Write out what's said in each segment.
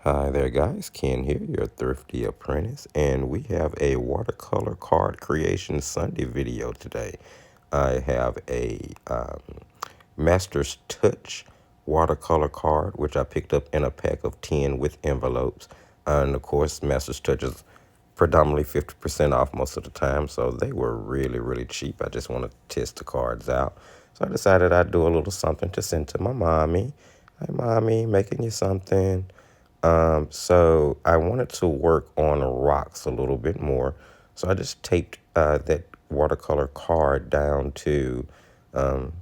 Hi there, guys. Ken here, your Thrifty apprentice, and we have a watercolor card creation Sunday video today. I have a Master's Touch watercolor card, which I picked up in a pack of 10 with envelopes. And of course, Master's Touch is predominantly 50% off most of the time, so they were really, really cheap. I just want to test the cards out. So I decided I'd do a little something to send to my mommy. Hi, mommy, making you something. So I wanted to work on rocks a little bit more. So I just taped that watercolor card down to um,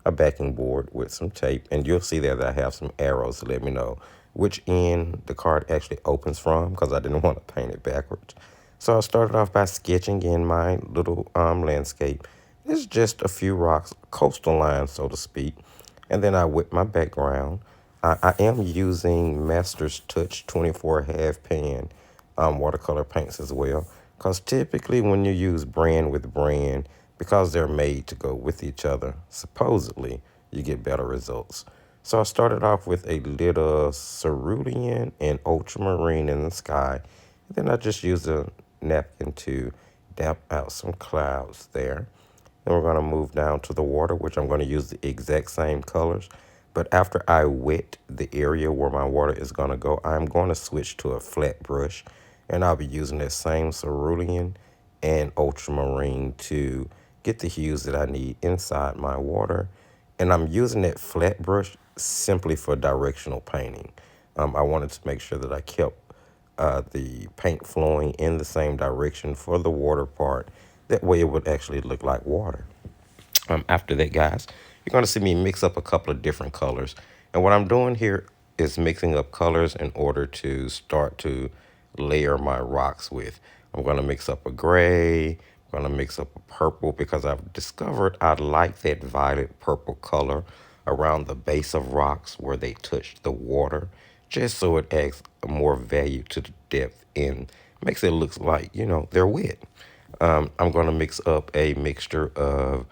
a backing board with some tape. And you'll see there that I have some arrows to let me know which end the card actually opens from because I didn't want to paint it backwards. So I started off by sketching in my little landscape. It's just a few rocks, coastal lines, so to speak. And then I whipped my background. I am using Master's Touch 24 half pan watercolor paints as well. Because typically when you use brand with brand, because they're made to go with each other, supposedly, you get better results. So I started off with a little cerulean and ultramarine in the sky. And then I just used a napkin to damp out some clouds there. Then we're going to move down to the water, which I'm going to use the exact same colors. But after I wet the area where my water is going to go, I'm going to switch to a flat brush. And I'll be using that same cerulean and ultramarine to get the hues that I need inside my water. And I'm using that flat brush simply for directional painting. I wanted to make sure that I kept the paint flowing in the same direction for the water part. That way it would actually look like water. After that, guys, you're going to see me mix up a couple of different colors. And what I'm doing here is mixing up colors in order to start to layer my rocks with. I'm going to mix up a gray. I'm going to mix up a purple because I've discovered I like that violet purple color around the base of rocks where they touch the water, just so it adds more value to the depth and makes it look like, they're wet. I'm going to mix up a mixture of,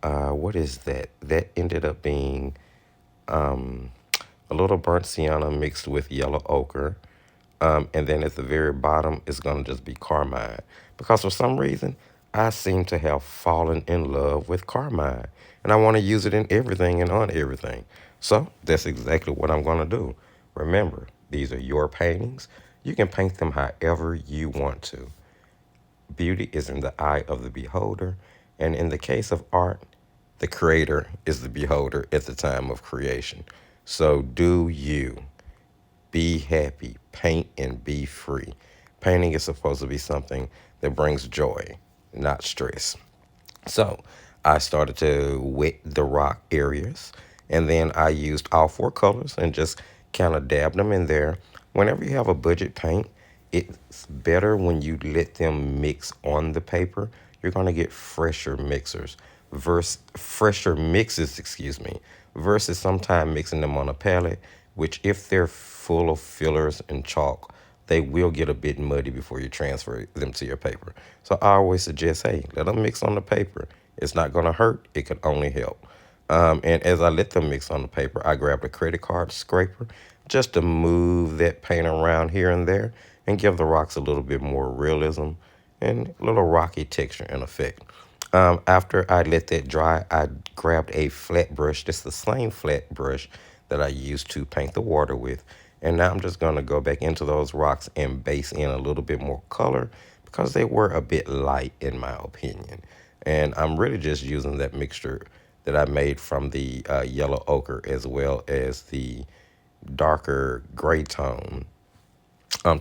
what is that? That ended up being a little burnt sienna mixed with yellow ochre. And then at the very bottom, it's going to just be carmine. Because for some reason, I seem to have fallen in love with carmine. And I want to use it in everything and on everything. So that's exactly what I'm going to do. Remember, these are your paintings. You can paint them however you want to. Beauty is in the eye of the beholder. And in the case of art, the creator is the beholder at the time of creation. So do you. Be happy, paint, and be free. Painting is supposed to be something that brings joy, not stress. So I started to wet the rock areas, and then I used all four colors and just kind of dabbed them in there. Whenever you have a budget paint, it's better when you let them mix on the paper. You're going to get fresher mixes, excuse me, versus sometime mixing them on a palette, which if they're full of fillers and chalk, they will get a bit muddy before you transfer them to your paper. So I always suggest, hey, let them mix on the paper. It's not going to hurt. It could only help. And as I let them mix on the paper, I grabbed a credit card scraper just to move that paint around here and there and give the rocks a little bit more realism and a little rocky texture and effect. After I let that dry, I grabbed a flat brush. This is the same flat brush that I used to paint the water with. And now I'm just going to go back into those rocks and base in a little bit more color because they were a bit light in my opinion. And I'm really just using that mixture that I made from the yellow ochre as well as the darker gray tone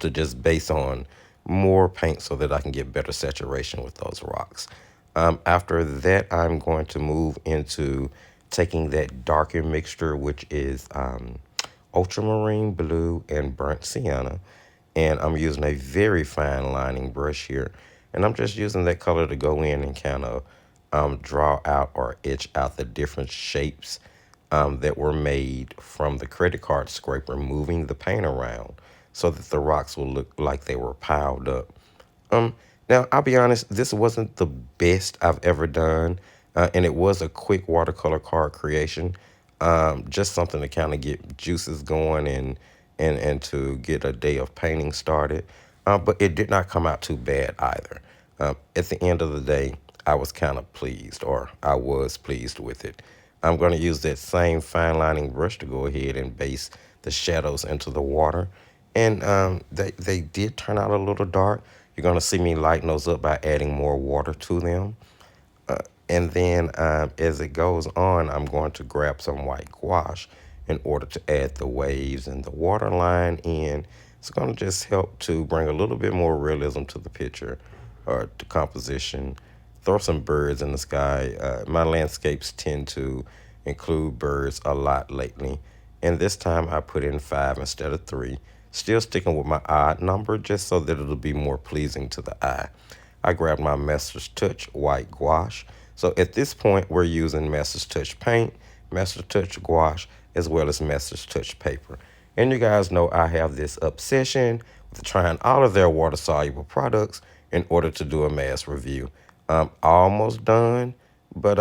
to just base on more paint so that I can get better saturation with those rocks. After that, I'm going to move into taking that darker mixture, which is ultramarine blue and burnt sienna. And I'm using a very fine lining brush here. And I'm just using that color to go in and kind of draw out or etch out the different shapes that were made from the credit card scraper, moving the paint around so that the rocks will look like they were piled up. Um, Now, I'll be honest, this wasn't the best I've ever done, and it was a quick watercolor card creation, just something to kind of get juices going and and to get a day of painting started. But it did not come out too bad either. At the end of the day, I was kind of pleased, or I was pleased with it. I'm going to use that same fine lining brush to go ahead and base the shadows into the water. And they did turn out a little dark. You're going to see me lighten those up by adding more water to them. And then as it goes on, I'm going to grab some white gouache in order to add the waves and the water line in. It's going to just help to bring a little bit more realism to the picture or the composition. Throw some birds in the sky. My landscapes tend to include birds a lot lately. And this time I put in 5 instead of 3. Still sticking with my odd number just so that it'll be more pleasing to the eye. I grabbed my Master's Touch white gouache. So at this point, we're using Master's Touch paint, Master's Touch gouache, as well as Master's Touch paper. And you guys know I have this obsession with trying all of their water-soluble products in order to do a mass review. I'm almost done, but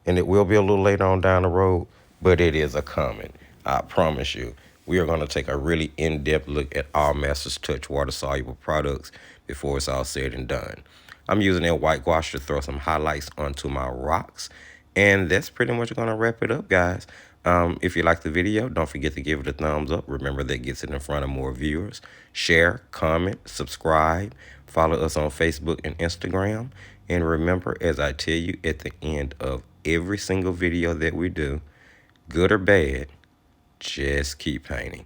and it will be a little later on down the road, but it is a coming. I promise you. We are going to take a really in-depth look at all Master's Touch water-soluble products before it's all said and done. I'm using that white gouache to throw some highlights onto my rocks. And that's pretty much going to wrap it up, guys. If you like the video, don't forget to give it a thumbs up. Remember, that gets it in front of more viewers. Share, comment, subscribe. Follow us on Facebook and Instagram. And remember, as I tell you at the end of every single video that we do, good or bad, just keep painting.